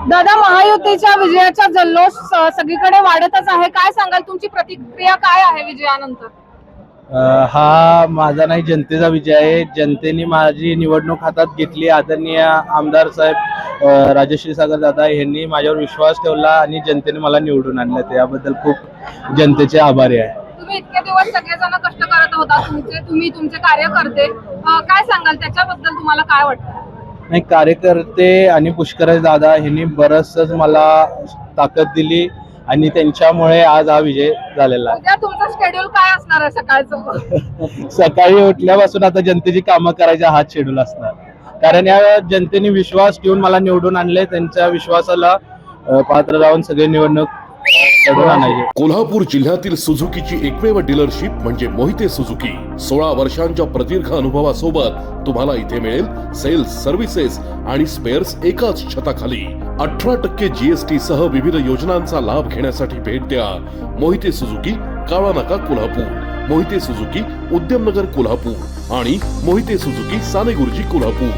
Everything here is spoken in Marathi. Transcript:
दादा, महायुतीच्या विजयाचा जल्लोष सगळीकडे वाढतच आहे. काय सांगाल, तुमची प्रतिक्रिया काय आहे विजयानंतर? हा माझा नाही, जनतेचा विजय आहे. जनतेने माझी निवडणूक हातात घेतली. आदरणीय आमदार साहेब राजश्री सागर दादा यांनी माझ्यावर विश्वास ठेवला आणि जनतेने मला निवडून आणलं. त्याबद्दल खूप जनतेचे आभारी आहे. तुम्ही इतके दिवस सगळेजण कष्ट करत होता, तुम्ही तुमचे कार्यकर्ते, काय सांगाल त्याच्याबद्दल? तुम्हाला काय वाटतं? नाही, कार्यकर्ते आणि पुष्कराज दादा यांनी बरंचसंच मला ताकद दिली आणि त्यांच्यामुळे आज हा विजय झालेला आहे. उद्या तुमचं शेड्यूल काय असणार आहे सकाळचं? सकाळी उठल्यापासून आता जनतेची कामं करायचा हाच शेड्यूल असणार, कारण या जनतेने विश्वास ठेवून मला निवडून आणले. त्यांच्या विश्वासाला पात्र राहून सगळे निवडणूक लढवून आणायचे. कोल्हापूर जिल्ह्यातील सुझुकीची एकमेव डीलरशिप म्हणजे मोहिते सुझुकी. 16 वर्षांच्या प्रदीर्घ अनुभवासोबत तुम्हाला इथे मिळेल सेल्स, सर्व्हिसेस आणि स्पेअर्स एकाच छताखाली. 18% GST सह विविध योजनांचा लाभ घेण्यासाठी भेट द्या मोहिते सुझुकी, काळा नाका, कोल्हापूर. मोहिते सुझुकी, उद्यमनगर, कोल्हापूर आणि मोहिते सुझुकी, सानेगुरुजी, कोल्हापूर.